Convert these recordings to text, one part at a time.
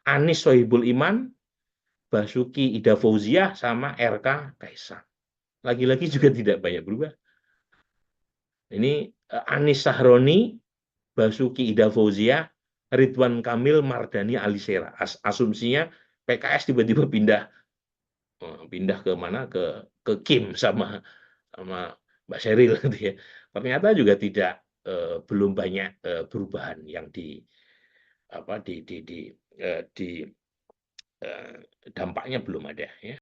Anies Sohibul Iman, Basuki Ida Fauziah, sama RK Kaisang. Lagi-lagi juga tidak banyak berubah. Ini Anies Sahroni, Basuki Ida Fauziah, Ridwan Kamil, Mardhani Alisera. Asumsinya PKS tiba-tiba pindah ke mana, ke Kim sama Mbak Sheryl gitu ya. Ternyata juga tidak belum banyak perubahan yang di dampaknya belum ada ya.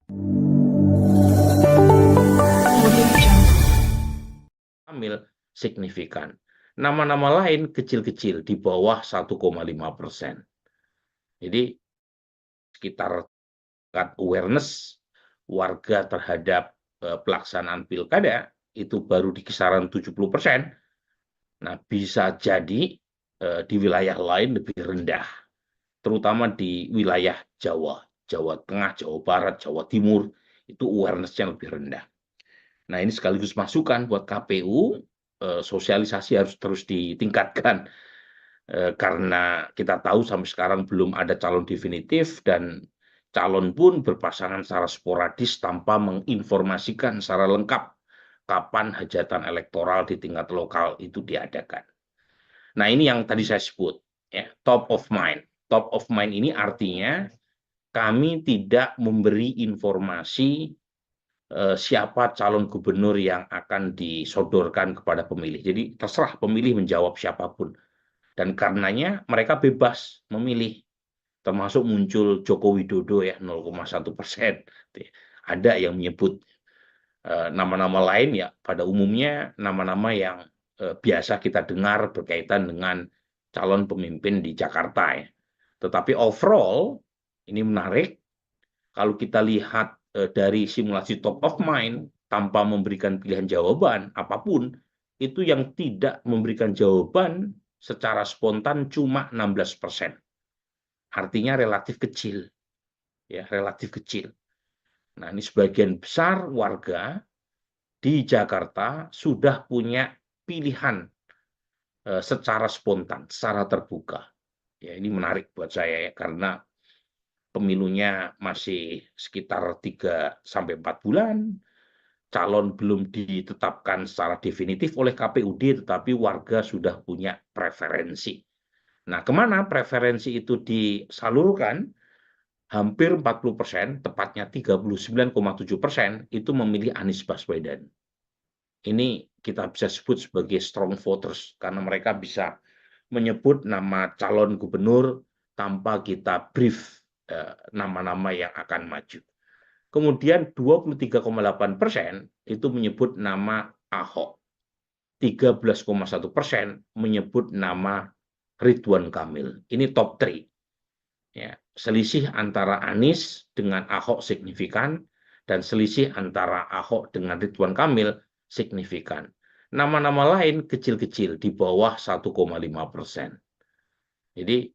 Kamil signifikan. Nama-nama lain kecil-kecil di bawah 1,5%. Jadi sekitar awareness warga terhadap pelaksanaan pilkada itu baru di kisaran 70%. Nah, bisa jadi di wilayah lain lebih rendah, terutama di wilayah Jawa, Jawa Tengah, Jawa Barat, Jawa Timur, itu awareness-nya lebih rendah. Nah, ini sekaligus masukan buat KPU, sosialisasi harus terus ditingkatkan, karena kita tahu sampai sekarang belum ada calon definitif dan calon pun berpasangan secara sporadis tanpa menginformasikan secara lengkap kapan hajatan elektoral di tingkat lokal itu diadakan. Nah, ini yang tadi saya sebut, ya, top of mind. Top of mind ini artinya kami tidak memberi informasi siapa calon gubernur yang akan disodorkan kepada pemilih. Jadi terserah pemilih menjawab siapapun. Dan karenanya mereka bebas memilih. Termasuk muncul Joko Widodo ya 0,1%. Ada yang menyebut nama-nama lain ya pada umumnya nama-nama yang biasa kita dengar berkaitan dengan calon pemimpin di Jakarta ya. Tetapi overall ini menarik kalau kita lihat dari simulasi top of mind tanpa memberikan pilihan jawaban apapun, itu yang tidak memberikan jawaban secara spontan cuma 16%. Artinya relatif kecil. Ya, relatif kecil. Nah, ini sebagian besar warga di Jakarta sudah punya pilihan secara spontan, secara terbuka. Ya, ini menarik buat saya ya, karena pemilunya masih sekitar 3-4 bulan, calon belum ditetapkan secara definitif oleh KPUD, tetapi warga sudah punya preferensi. Nah, kemana preferensi itu disalurkan? Hampir 40%, tepatnya 39,7%, itu memilih Anies Baswedan. Ini kita bisa sebut sebagai strong voters, karena mereka bisa menyebut nama calon gubernur tanpa kita brief nama-nama yang akan maju. Kemudian 23,8% itu menyebut nama Ahok. 13,1% menyebut nama Ridwan Kamil. Ini top 3. Ya, selisih antara Anies dengan Ahok signifikan, dan selisih antara Ahok dengan Ridwan Kamil signifikan. Nama-nama lain kecil-kecil di bawah 1,5%. Jadi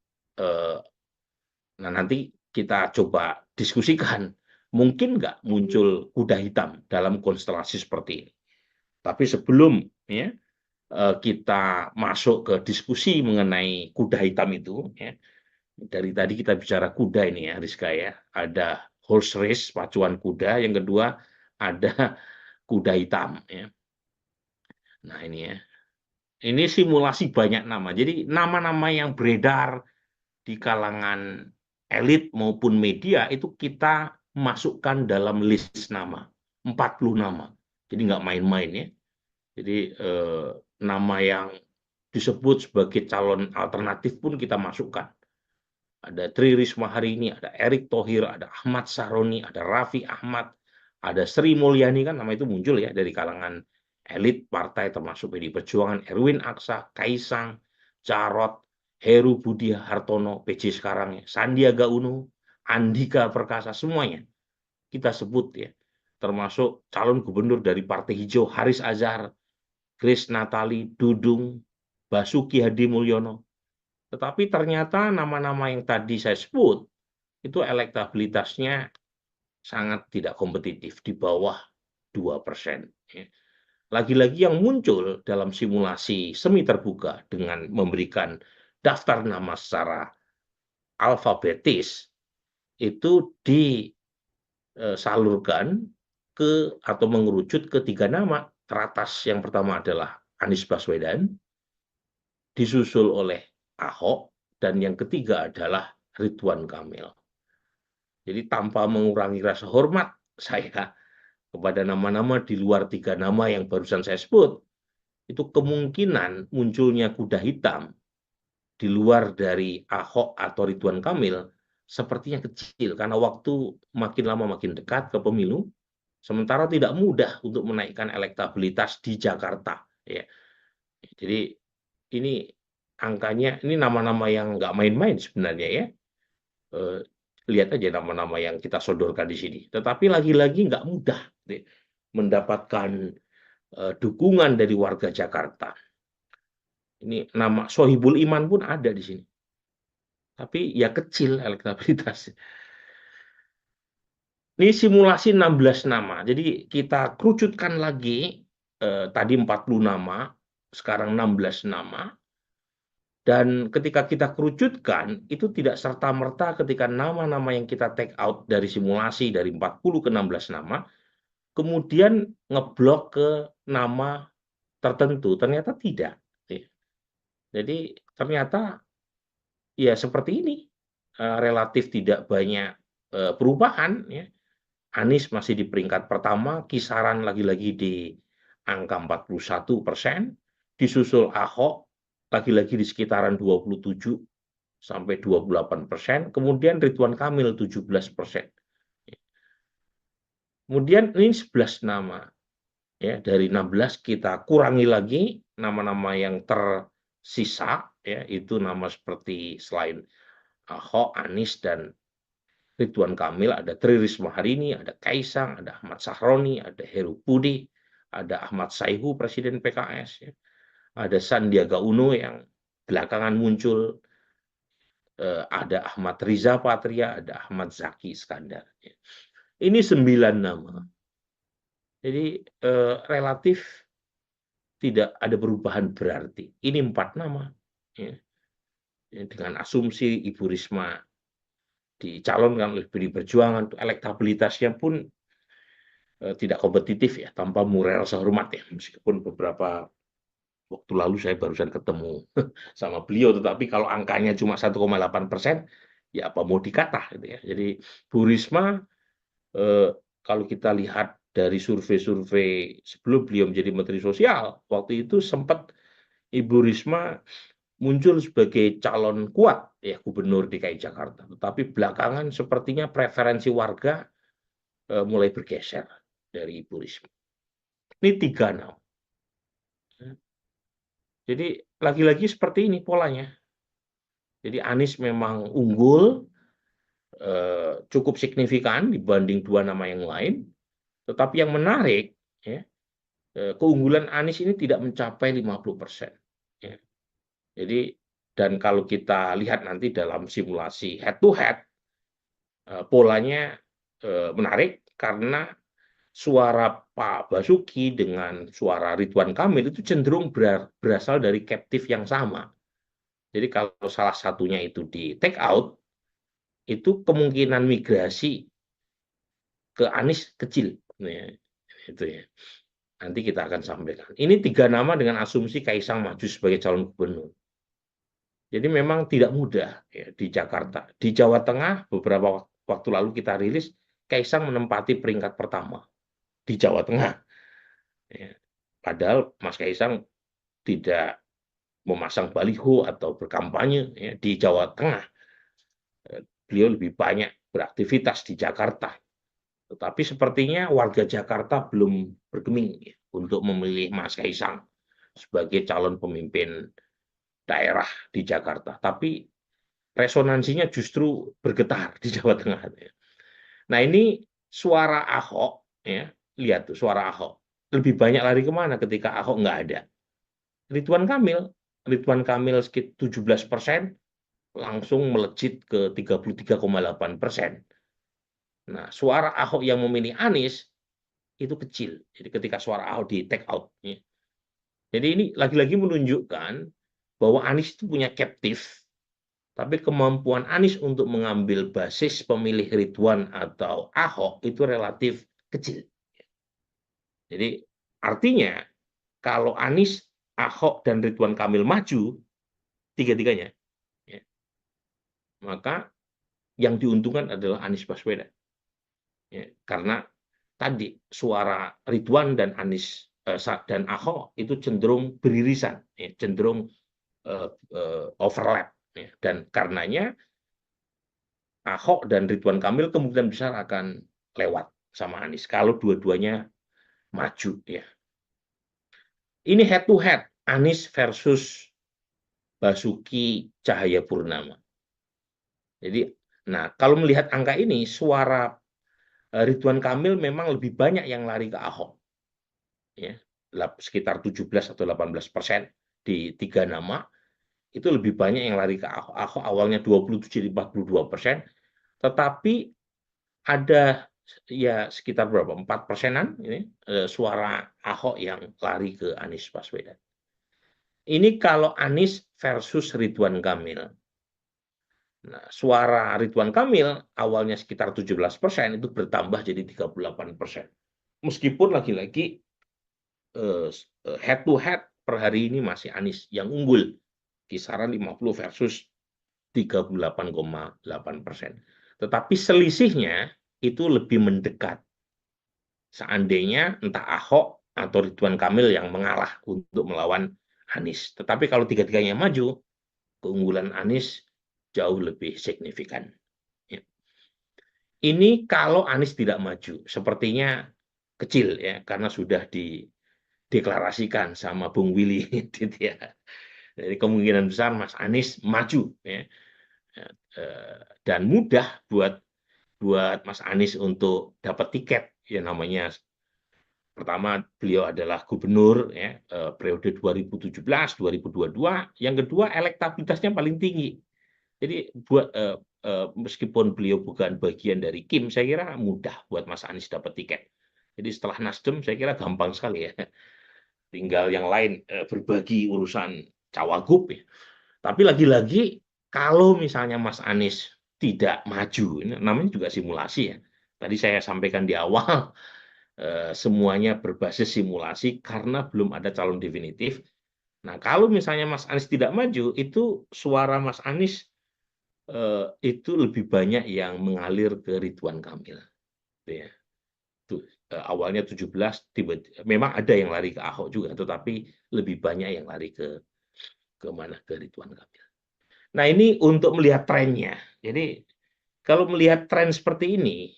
nah nanti kita coba diskusikan, mungkin nggak muncul kuda hitam dalam konstelasi seperti ini. Tapi sebelum ya, kita masuk ke diskusi mengenai kuda hitam itu, ya, dari tadi kita bicara kuda ini ya, Rizka ya, ada horse race, pacuan kuda, yang kedua ada kuda hitam. Ya. Nah ini ya, ini simulasi banyak nama. Jadi nama-nama yang beredar di kalangan elit maupun media itu kita masukkan dalam list nama, 40 nama. Jadi nggak main-main ya. Jadi nama yang disebut sebagai calon alternatif pun kita masukkan. Ada Tri Risma hari ini, ada Erick Thohir, ada Ahmad Saroni, ada Raffi Ahmad, ada Sri Mulyani, kan nama itu muncul ya dari kalangan elit partai termasuk PDI Perjuangan, Erwin Aksa, Kaisang, Jarot, Heru Budi Hartono, PJ sekarang ya, Sandiaga Uno, Andika Perkasa, semuanya kita sebut ya. Termasuk calon gubernur dari Partai Hijau, Haris Azhar, Grace Natali, Dudung, Basuki Hadi Mulyono. Tetapi ternyata nama-nama yang tadi saya sebut, itu elektabilitasnya sangat tidak kompetitif, di bawah 2%. Lagi-lagi yang muncul dalam simulasi semi terbuka dengan memberikan daftar nama secara alfabetis itu disalurkan atau mengerucut ke 3 nama. Teratas yang pertama adalah Anies Baswedan, disusul oleh Ahok, dan yang ketiga adalah Ridwan Kamil. Jadi tanpa mengurangi rasa hormat saya kepada nama-nama di luar 3 nama yang barusan saya sebut, itu kemungkinan munculnya kuda hitam di luar dari Ahok atau Ridwan Kamil sepertinya kecil karena waktu makin lama makin dekat ke pemilu, sementara tidak mudah untuk menaikkan elektabilitas di Jakarta. Ya. Jadi ini angkanya, ini nama-nama yang nggak main-main sebenarnya ya. Lihat aja nama-nama yang kita sodorkan di sini. Tetapi lagi-lagi nggak mudah mendapatkan dukungan dari warga Jakarta. Ini nama Sohibul Iman pun ada di sini. Tapi ya kecil elektabilitas. Ini simulasi 16 nama. Jadi kita kerucutkan lagi, tadi 40 nama, sekarang 16 nama. Dan ketika kita kerucutkan, itu tidak serta-merta ketika nama-nama yang kita take out dari simulasi dari 40 ke 16 nama, kemudian ngeblok ke nama tertentu. Ternyata tidak. Jadi ternyata ya seperti ini, relatif tidak banyak perubahan. Ya. Anies masih di peringkat pertama, kisaran lagi-lagi di angka 41%, disusul Ahok, lagi-lagi di sekitaran 27 sampai 28%, kemudian Ridwan Kamil 17%. Kemudian ini 11 nama. Ya, dari 16 kita kurangi lagi nama-nama yang tersisa, ya, itu nama seperti selain Ahok, Anies, dan Ridwan Kamil, ada Tri Risma hari ini, ada Kaisang, ada Ahmad Sahroni, ada Heru Budi, ada Ahmad Saihu, Presiden PKS, ya. Ada Sandiaga Uno yang belakangan muncul, ada Ahmad Riza Patria, ada Ahmad Zaki Iskandar. Ya. Ini 9 nama. Jadi relatif tidak ada perubahan berarti. Ini 4 nama. Ya. Dengan asumsi Ibu Risma dicalonkan oleh PDI Perjuangan, elektabilitasnya pun tidak kompetitif ya, tanpa moral sehormat ya, meskipun beberapa waktu lalu saya barusan ketemu sama beliau, tetapi kalau angkanya cuma 1,8%, ya apa mau dikata gitu ya. Jadi Bu Risma, kalau kita lihat dari survei-survei sebelum beliau menjadi Menteri Sosial, waktu itu sempat Ibu Risma muncul sebagai calon kuat ya Gubernur DKI Jakarta, tetapi belakangan sepertinya preferensi warga mulai bergeser dari Ibu Risma. Ini 3 nama. Jadi lagi-lagi seperti ini polanya. Jadi Anies memang unggul, cukup signifikan dibanding 2 nama yang lain, tetapi yang menarik, ya, keunggulan Anies ini tidak mencapai 50%. Ya. Jadi, dan kalau kita lihat nanti dalam simulasi head to head, polanya menarik karena suara Pak Basuki dengan suara Ridwan Kamil itu cenderung berasal dari captive yang sama. Jadi kalau salah satunya itu di take out, itu kemungkinan migrasi ke Anies kecil. Nah, itu ya. Nanti kita akan sampaikan. Ini 3 nama dengan asumsi Kaisang maju sebagai calon gubernur. Jadi memang tidak mudah ya, di Jakarta. Di Jawa Tengah beberapa waktu lalu kita rilis, Kaisang menempati peringkat pertama di Jawa Tengah. Ya. Padahal Mas Kaisang tidak memasang baliho atau berkampanye ya, di Jawa Tengah. Beliau lebih banyak beraktivitas di Jakarta. Tetapi sepertinya warga Jakarta belum bergeming ya, untuk memilih Mas Kaisang sebagai calon pemimpin daerah di Jakarta. Tapi resonansinya justru bergetar di Jawa Tengah. Ya. Nah ini suara Ahok, ya, lihat tuh suara Ahok. Lebih banyak lari kemana ketika Ahok nggak ada? Ridwan Kamil. Ridwan Kamil sekitar 17%, langsung melejit ke 33,8%. Nah, suara Ahok yang memilih Anies itu kecil. Jadi ketika suara Ahok di take out. Ya. Jadi ini lagi-lagi menunjukkan bahwa Anies itu punya captive Tapi kemampuan Anies untuk mengambil basis pemilih Ridwan atau Ahok itu relatif kecil. Jadi artinya kalau Anies, Ahok, dan Ridwan Kamil maju, tiga-tiganya, ya, maka yang diuntungkan adalah Anies Baswedan. Ya, karena tadi suara Ridwan dan Anies dan Ahok itu cenderung beririsan, ya, cenderung overlap. Ya, dan karenanya Ahok dan Ridwan Kamil kemungkinan besar akan lewat sama Anies kalau dua-duanya maju. Ya. Ini head to head Anies versus Basuki Cahayapurnama. Jadi, nah kalau melihat angka ini, suara Ridwan Kamil memang lebih banyak yang lari ke Ahok, ya, sekitar 17 atau 18% di 3 nama, itu lebih banyak yang lari ke Ahok. Ahok awalnya 27-42%, tetapi ada ya sekitar berapa? 4%-an ini suara Ahok yang lari ke Anies Baswedan. Ini kalau Anies versus Ridwan Kamil. Nah, suara Ridwan Kamil awalnya sekitar 17% itu bertambah jadi 38%. Meskipun lagi-lagi head to head per hari ini masih Anies yang unggul, kisaran 50 versus 38,8%. Tetapi selisihnya itu lebih mendekat. Seandainya entah Ahok atau Ridwan Kamil yang mengalah untuk melawan Anies. Tetapi kalau tiga-tiganya maju, keunggulan Anies jauh lebih signifikan. Ya. Ini kalau Anies tidak maju, sepertinya kecil ya, karena sudah dideklarasikan sama Bung Willy. Gitu ya. Jadi kemungkinan besar Mas Anies maju. Ya. Dan mudah buat Mas Anies untuk dapat tiket. Ya namanya pertama beliau adalah gubernur ya, periode 2017-2022. Yang kedua elektabilitasnya paling tinggi. Jadi buat meskipun beliau bukan bagian dari Kim, saya kira mudah buat Mas Anies dapat tiket. Jadi setelah Nasdem saya kira gampang sekali ya. Tinggal yang lain berbagi urusan cawagup ya. Tapi lagi-lagi kalau misalnya Mas Anies tidak maju, ini namanya juga simulasi ya. Tadi saya sampaikan di awal semuanya berbasis simulasi karena belum ada calon definitif. Nah, kalau misalnya Mas Anies tidak maju, itu suara Mas Anies itu lebih banyak yang mengalir ke Ridwan Kamil. Ya. Tuh, awalnya 17, memang ada yang lari ke Ahok juga, tetapi lebih banyak yang lari ke mana? Ke Ridwan Kamil. Nah, ini untuk melihat trennya. Jadi, kalau melihat tren seperti ini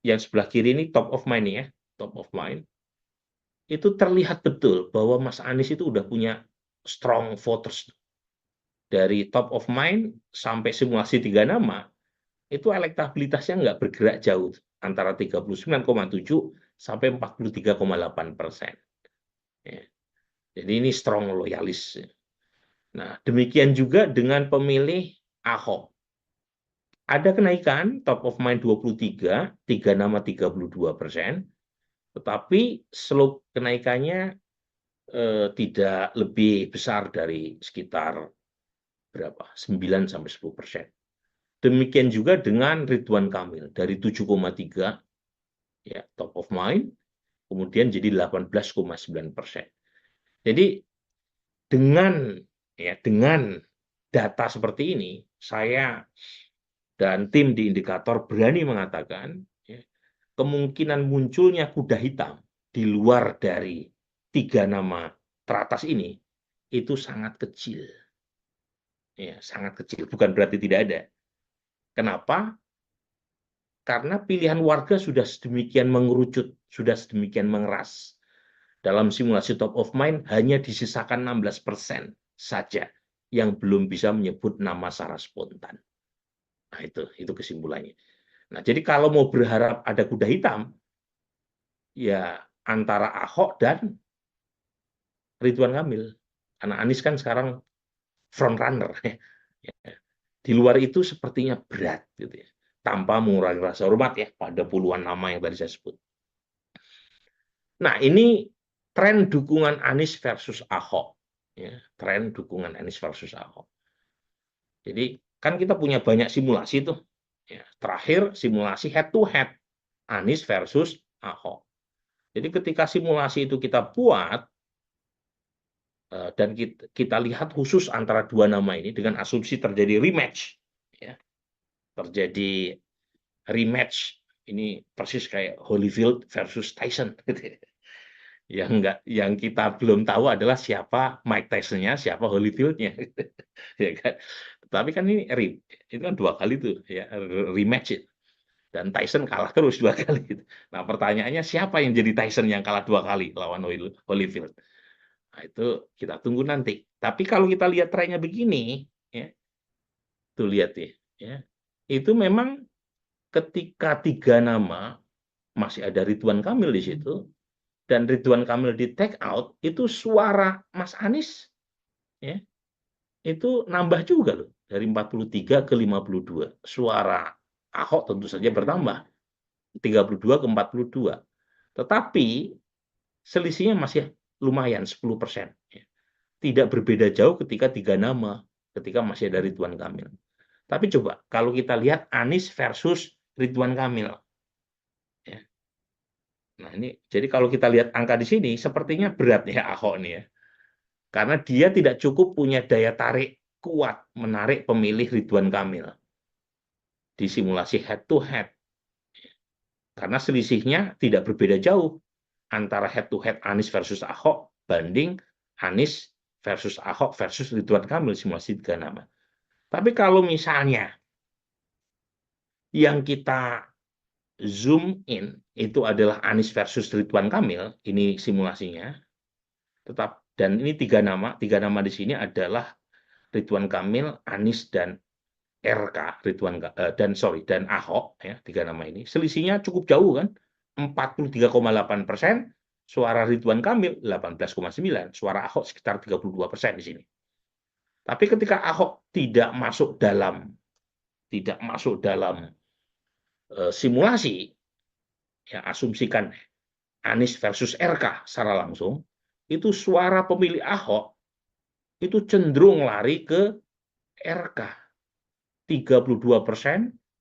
yang sebelah kiri ini top of mind ya, top of mind. Itu terlihat betul bahwa Mas Anies itu udah punya strong voters. Dari top of mind sampai simulasi 3 nama, itu elektabilitasnya nggak bergerak jauh, antara 39,7 sampai 43,8%. Ya. Jadi ini strong loyalis. Nah, demikian juga dengan pemilih Ahok. Ada kenaikan top of mind 23, 3 nama 32%, tetapi slope kenaikannya tidak lebih besar dari sekitar berapa? 9 sampai 10%. Demikian juga dengan Ridwan Kamil dari 7,3 ya top of mind kemudian jadi 18,9%. Jadi dengan data seperti ini saya dan tim di indikator berani mengatakan ya, kemungkinan munculnya kuda hitam di luar dari 3 nama teratas ini itu sangat kecil. Ya, sangat kecil, bukan berarti tidak ada. Kenapa? Karena pilihan warga sudah sedemikian mengerucut, sudah sedemikian mengeras. Dalam simulasi top of mind hanya disisakan 16% saja yang belum bisa menyebut nama secara spontan. Nah, itu kesimpulannya. Nah, jadi kalau mau berharap ada kuda hitam, ya antara Ahok dan Ridwan Kamil. Karena Anies kan sekarang front runner. Di luar itu sepertinya berat gitu ya. Tanpa mengurangi rasa hormat ya pada puluhan nama yang tadi saya sebut. Nah, ini tren dukungan Anies versus Ahok. Ya, tren dukungan Anies versus Ahok. Jadi kan kita punya banyak simulasi tuh. Ya, terakhir simulasi head to head Anies versus Ahok. Jadi ketika simulasi itu kita buat dan kita lihat khusus antara dua nama ini dengan asumsi terjadi rematch, ya, terjadi rematch ini persis kayak Holyfield versus Tyson, gitu ya. Yang kita belum tahu adalah siapa Mike Tyson-nya, siapa Holyfield-nya, ya kan. Tapi kan ini itu kan 2 kali tuh ya rematch ya. Dan Tyson kalah terus 2 kali gitu. Nah, pertanyaannya siapa yang jadi Tyson yang kalah 2 kali lawan Holyfield? Nah, itu kita tunggu nanti. Tapi kalau kita lihat trennya begini, ya, tuh lihat ya, itu memang ketika 3 nama masih ada Ridwan Kamil di situ, dan Ridwan Kamil di take out, itu suara Mas Anies ya, itu nambah juga loh, dari 43 ke 52. Suara Ahok tentu saja bertambah, 32 ke 42. Tetapi selisihnya masih lumayan 10%. Ya. Tidak berbeda jauh ketika 3 nama, ketika masih ada Ridwan Kamil. Tapi coba kalau kita lihat Anies versus Ridwan Kamil. Ya. Nah ini, jadi kalau kita lihat angka di sini, sepertinya berat ya Ahok nih ya. Karena dia tidak cukup punya daya tarik kuat menarik pemilih Ridwan Kamil di simulasi head to head. Karena selisihnya tidak berbeda jauh antara head to head Anies versus Ahok banding Anies versus Ahok versus Ridwan Kamil simulasi 3 nama. Tapi kalau misalnya yang kita zoom in itu adalah Anies versus Ridwan Kamil, ini simulasinya, dan ini 3 nama di sini adalah Ridwan Kamil, Anies dan RK dan Ahok ya, 3 nama ini selisihnya cukup jauh kan, 43,8%, suara Ridwan Kamil 18,9%, suara Ahok sekitar 32% di sini. Tapi ketika Ahok tidak masuk dalam simulasi, ya asumsikan Anies versus RK secara langsung, itu suara pemilih Ahok itu cenderung lari ke RK. 32%,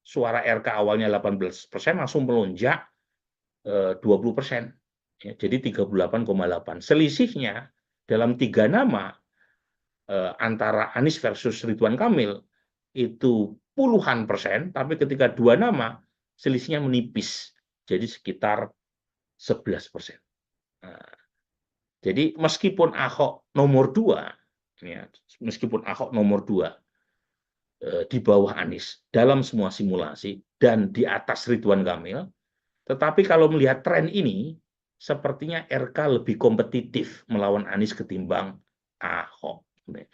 suara RK awalnya 18%, langsung melonjak 20%. Ya, jadi 38,8. Selisihnya dalam 3 nama antara Anies versus Ridwan Kamil itu puluhan persen, tapi ketika 2 nama selisihnya menipis, jadi sekitar 11%. Nah, jadi meskipun Ahok nomor 2, ya, meskipun Ahok nomor 2 di bawah Anies dalam semua simulasi dan di atas Ridwan Kamil, tetapi kalau melihat tren ini, sepertinya RK lebih kompetitif melawan Anies ketimbang Ahok. Nah,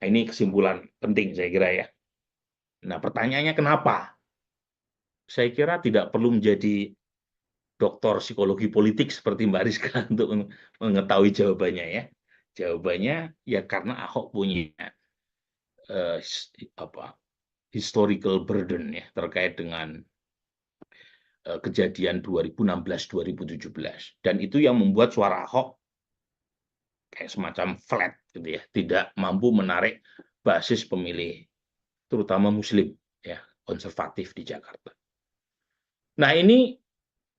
ini kesimpulan penting saya kira ya. Nah, pertanyaannya kenapa? Saya kira tidak perlu menjadi doktor psikologi politik seperti Mbak Rizka untuk mengetahui jawabannya ya. Jawabannya ya karena Ahok punya historical burden ya terkait dengan kejadian 2016-2017, dan itu yang membuat suara Ahok kayak semacam flat gitu ya, tidak mampu menarik basis pemilih terutama Muslim ya, konservatif di Jakarta. Nah ini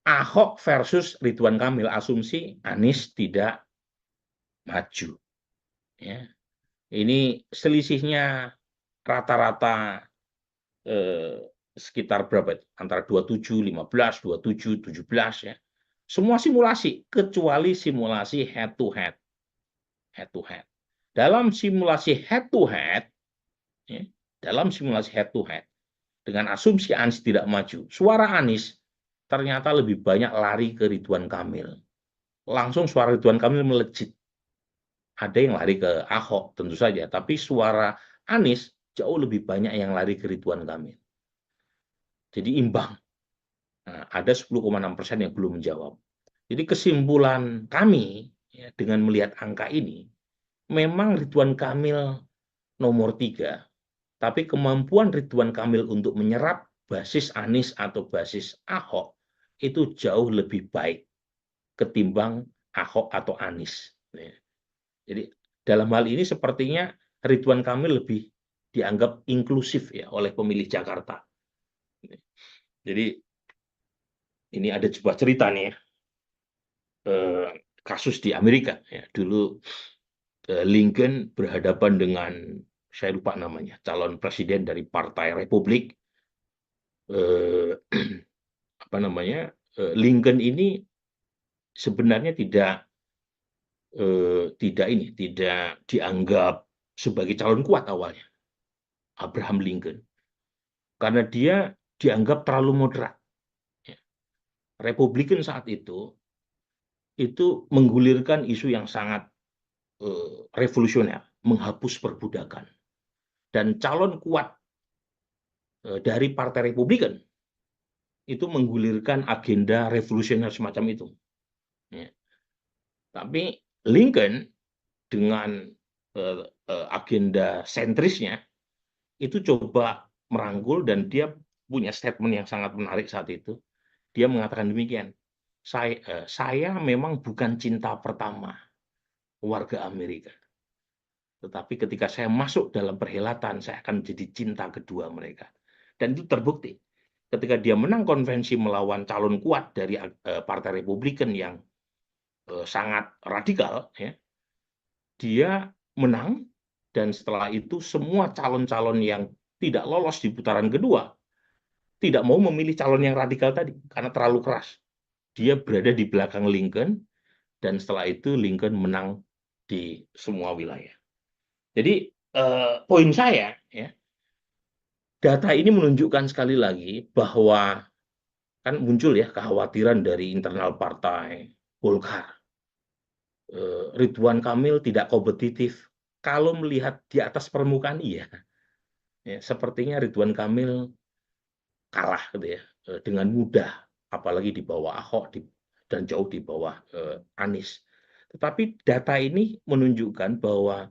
Ahok versus Ridwan Kamil, asumsi Anies tidak maju ya. Ini selisihnya rata-rata sekitar berapa? Antara 27, 15, 27, 17 ya. Semua simulasi kecuali simulasi head to head. Head to head. Dalam simulasi head to head, ya, dengan asumsi Anies tidak maju, suara Anies ternyata lebih banyak lari ke Ridwan Kamil. Langsung suara Ridwan Kamil melejit. Ada yang lari ke Ahok tentu saja, tapi suara Anies jauh lebih banyak yang lari ke Ridwan Kamil. Jadi imbang. Nah, ada 10,6% yang belum menjawab. Jadi kesimpulan kami ya, dengan melihat angka ini, memang Ridwan Kamil nomor 3, tapi kemampuan Ridwan Kamil untuk menyerap basis Anies atau basis Ahok itu jauh lebih baik ketimbang Ahok atau Anies. Jadi dalam hal ini sepertinya Ridwan Kamil lebih dianggap inklusif ya oleh pemilih Jakarta. Jadi ini ada sebuah cerita nih ya, kasus di Amerika ya. Dulu Lincoln berhadapan dengan, saya lupa namanya, calon presiden dari Partai Republik. Apa namanya, Lincoln ini sebenarnya tidak dianggap sebagai calon kuat awalnya, Abraham Lincoln, karena dia dianggap terlalu moderat. Republikan saat itu menggulirkan isu yang sangat revolusioner, menghapus perbudakan. Dan calon kuat dari Partai Republikan itu menggulirkan agenda revolusioner semacam itu. Ya. Tapi Lincoln dengan agenda sentrisnya itu coba merangkul, dan dia punya statement yang sangat menarik saat itu. Dia mengatakan demikian, saya memang bukan cinta pertama warga Amerika, tetapi ketika saya masuk dalam perhelatan, saya akan jadi cinta kedua mereka. Dan itu terbukti. Ketika dia menang konvensi melawan calon kuat dari Partai Republikan yang sangat radikal, ya, dia menang, dan setelah itu semua calon-calon yang tidak lolos di putaran kedua tidak mau memilih calon yang radikal tadi karena terlalu keras. Dia berada di belakang Lincoln, dan setelah itu Lincoln menang di semua wilayah. Jadi poin saya, ya, data ini menunjukkan sekali lagi bahwa kan muncul ya kekhawatiran dari internal partai Golkar. Ridwan Kamil tidak kompetitif. Kalau melihat di atas permukaan, iya. Ya, sepertinya Ridwan Kamil kalah gitu ya, dengan mudah, apalagi di bawah Ahok dan jauh di bawah Anies. Tetapi data ini menunjukkan bahwa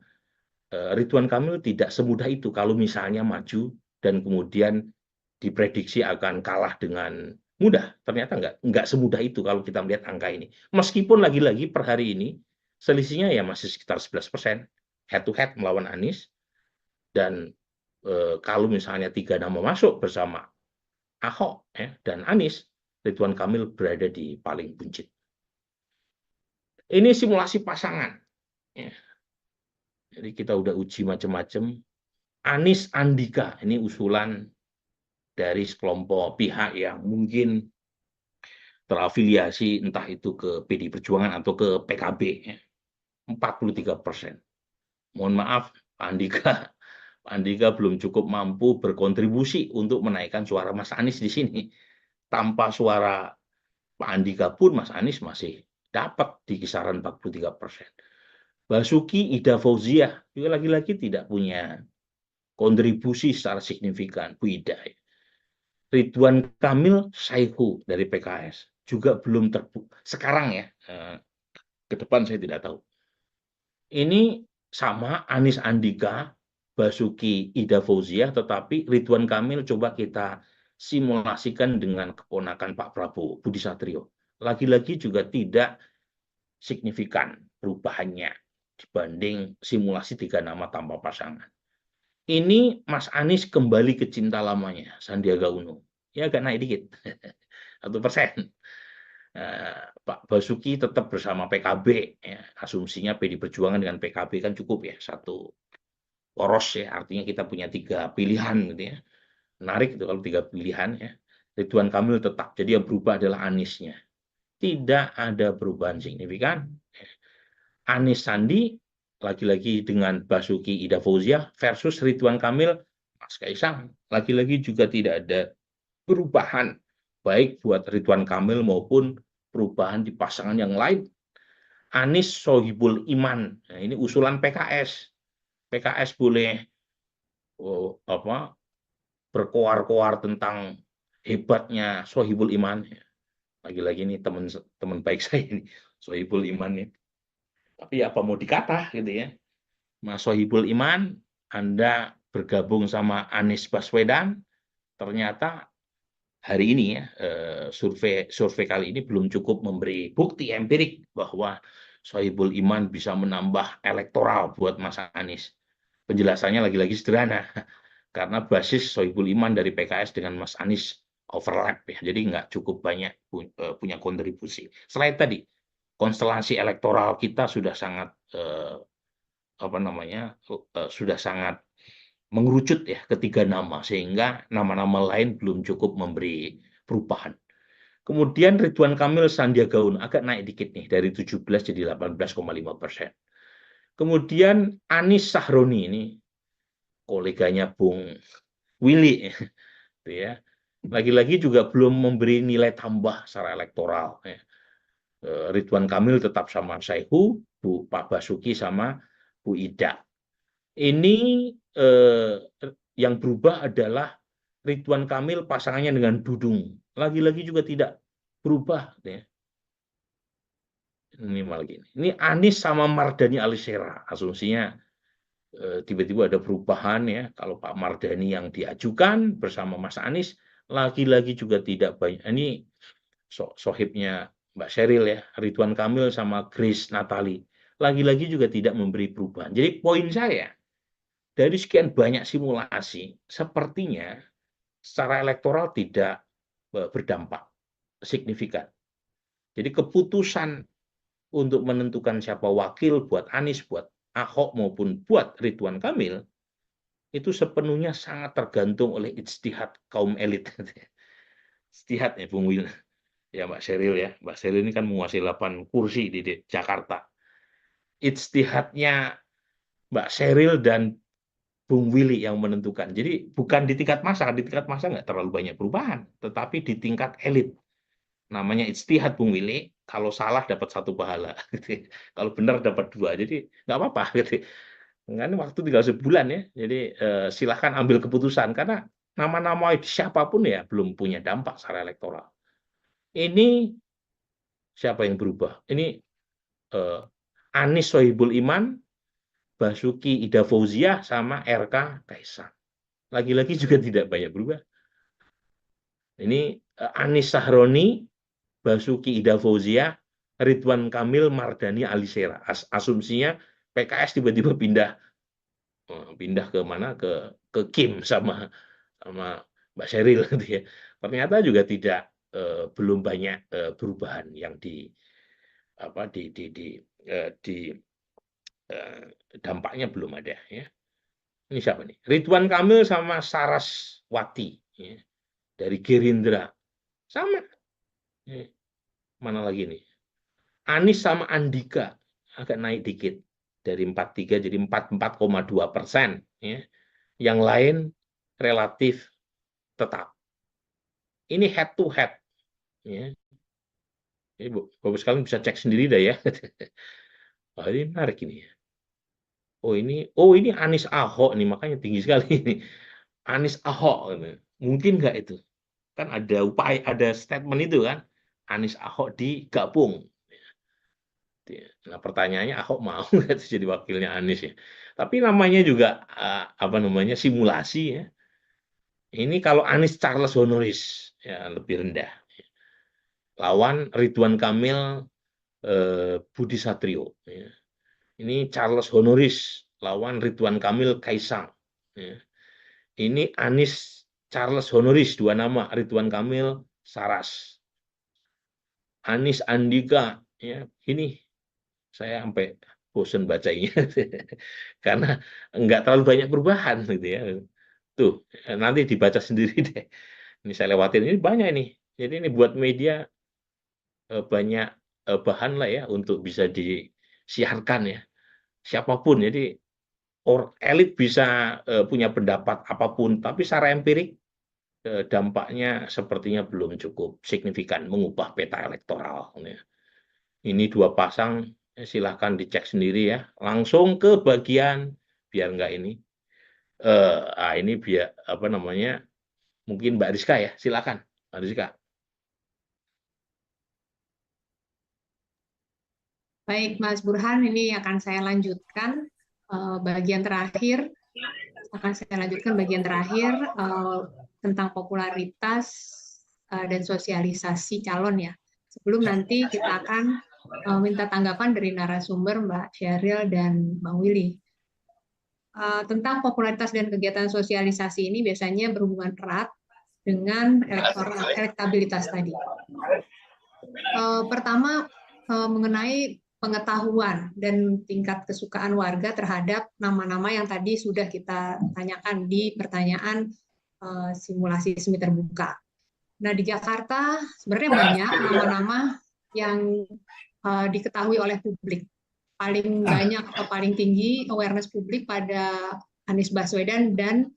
Ridwan Kamil tidak semudah itu kalau misalnya maju dan kemudian diprediksi akan kalah dengan mudah. Ternyata nggak semudah itu kalau kita melihat angka ini. Meskipun lagi-lagi per hari ini selisihnya ya masih sekitar 11%, head to head melawan Anies. Dan kalau misalnya 3 nama masuk bersama Ahok ya, dan Anies, Ridwan Kamil berada di paling buncit. Ini simulasi pasangan. Ya. Jadi kita udah uji macam-macam. Anies Andika, ini usulan dari sekelompok pihak yang mungkin terafiliasi entah itu ke PD Perjuangan atau ke PKB. Ya. 43%. Mohon maaf, Pak Andika belum cukup mampu berkontribusi untuk menaikkan suara Mas Anies di sini. Tanpa suara Pak Andika pun Mas Anies masih dapat di kisaran 43%. Basuki Ida Fauziah juga lagi-lagi tidak punya kontribusi secara signifikan. Bu Ida. Ridwan Kamil Saihu dari PKS juga belum terbukti. Sekarang ya, ke depan saya tidak tahu. Ini sama Anies Andika, Basuki Ida Fauziah, tetapi Ridwan Kamil coba kita simulasikan dengan keponakan Pak Prabowo, Budi Satrio. Lagi-lagi juga tidak signifikan perubahannya dibanding simulasi 3 nama tanpa pasangan. Ini Mas Anies kembali ke cinta lamanya, Sandiaga Uno. Ya agak naik dikit, 1%. Pak Basuki tetap bersama PKB. Ya. Asumsinya PD Perjuangan dengan PKB kan cukup ya, satu poros ya, artinya kita punya 3 pilihan gitu ya. Menarik itu kalau 3 pilihan ya. Ridwan Kamil tetap, jadi yang berubah adalah Aniesnya. Tidak ada perubahan signifikan. Anies Sandi lagi-lagi dengan Basuki Ida Fauziah versus Ridwan Kamil Mas Kaisang. Lagi-lagi juga tidak ada perubahan baik buat Ridwan Kamil maupun perubahan di pasangan yang lain. Anies Sohibul Iman. Nah, ini usulan PKS. PKS boleh berkoar-koar tentang hebatnya Sohibul Iman. Lagi-lagi ini teman baik saya ini, Sohibul Iman ya. Tapi apa mau dikata gitu ya. Mas Sohibul Iman, Anda bergabung sama Anies Baswedan, ternyata hari ini ya, survei kali ini belum cukup memberi bukti empirik bahwa Sohibul Iman bisa menambah elektoral buat Mas Anies. penjelasannya lagi-lagi sederhana, karena basis Sohibul Iman dari PKS dengan Mas Anies overlap ya, jadi nggak cukup banyak punya kontribusi. Selain tadi, konstelasi elektoral kita sudah sangat sudah sangat mengerucut ya ketiga nama, sehingga nama-nama lain belum cukup memberi perubahan. Kemudian Ridwan Kamil, Sandiaga Uno agak naik dikit nih, dari 17 jadi 18,5%. Kemudian Anies Sahroni, ini koleganya Bung Willy ya, lagi-lagi juga belum memberi nilai tambah secara elektoral ya. Ridwan Kamil tetap sama Saihu, Pak Basuki sama Bu Ida. Ini yang berubah adalah Ridwan Kamil pasangannya dengan Dudung. Lagi-lagi juga tidak berubah ya. Minimal gini. Ini Anies sama Mardhani Alisera, asumsinya tiba-tiba ada perubahan ya. Kalau Pak Mardhani yang diajukan bersama Mas Anies, lagi-lagi juga tidak banyak. Ini sohibnya Mbak Sheryl ya, Ridwan Kamil sama Grace Natali, lagi-lagi juga tidak memberi perubahan. Jadi poin saya, dari sekian banyak simulasi, sepertinya secara elektoral tidak berdampak signifikan. Jadi keputusan untuk menentukan siapa wakil buat Anies, buat Ahok maupun buat Ridwan Kamil, itu sepenuhnya sangat tergantung oleh ijtihad kaum elit. Ijtihad ya Bung Wil, ya Mbak Sheryl ya. Mbak Sheryl ini kan menguasai 8 kursi di Jakarta. Ijtihadnya Mbak Sheryl dan Bung Willy yang menentukan. Jadi bukan di tingkat massa nggak terlalu banyak perubahan, tetapi di tingkat elit. Namanya ijtihad Bung Willy, kalau salah dapat 1 pahala, kalau benar dapat 2, jadi nggak apa-apa. Kan waktu tinggal sebulan ya, jadi silahkan ambil keputusan, karena nama-nama siapapun ya belum punya dampak secara elektoral. Ini siapa yang berubah? Ini Anies Sohibul Iman, Basuki Ida Fauziah, sama RK Kaisang. Lagi-lagi juga tidak banyak berubah. Ini Anies Sahroni, Basuki Ida Fauziah, Ridwan Kamil, Mardhani Alisera. Asumsinya PKS tiba-tiba pindah ke mana, ke Kim sama Mbak Sheryl gitu ya. Ternyata juga tidak belum banyak perubahan yang di dampaknya belum ada ya. Ini siapa nih? Ridwan Kamil sama Saraswati ya, dari Gerindra. Sama. Mana lagi nih? Anies sama Andika agak naik dikit, dari 43 jadi 44,2%. Ya. Yang lain relatif tetap. Ini head to head. Ya. Ini Bapak sekalian bisa cek sendiri dah ya. Oh, ini menarik ini. Oh ini Anies Ahok nih, makanya tinggi sekali ini. Anies Ahok, mungkin nggak itu? Kan ada upaya, ada statement itu kan. Anies Ahok digabung. Nah, pertanyaannya Ahok mau nggak jadi wakilnya Anies ya? Tapi namanya juga simulasi ya. Ini kalau Anies Charles Honoris ya lebih rendah. Lawan Ridwan Kamil, Budi Satrio. Ya. Ini Charles Honoris lawan Ridwan Kamil Kaisang. Ya. Ini Anies Charles Honoris, 2 nama, Ridwan Kamil Saras. Anies Andika ya, ini saya sampai bosan bacanya karena nggak terlalu banyak perubahan gitu ya. Tuh, nanti dibaca sendiri deh. Ini saya lewatin, ini banyak ini. Jadi ini buat media banyak bahan lah ya untuk bisa disiarkan ya. Siapapun, jadi elit bisa punya pendapat apapun, tapi secara empirik dampaknya sepertinya belum cukup signifikan mengubah peta elektoral. Ya. Ini 2 pasang, silahkan dicek sendiri ya. Langsung ke bagian, biar nggak ini. Ini biar mungkin Mbak Rizka ya, silakan Mbak Rizka. Baik, Mas Burhan, ini akan saya lanjutkan bagian terakhir. Tentang popularitas dan sosialisasi calon ya. Sebelum nanti kita akan minta tanggapan dari narasumber Mbak Sheryl dan Bang Willy. tentang popularitas dan kegiatan sosialisasi ini biasanya berhubungan erat dengan elektabilitas tadi. Pertama, mengenai pengetahuan dan tingkat kesukaan warga terhadap nama-nama yang tadi sudah kita tanyakan di pertanyaan simulasi semi terbuka. Nah, di Jakarta sebenarnya banyak nama-nama yang diketahui oleh publik. Paling banyak atau paling tinggi awareness publik pada Anies Baswedan dan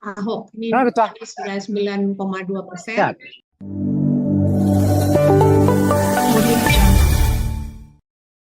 Ahok. Ini 99,2%.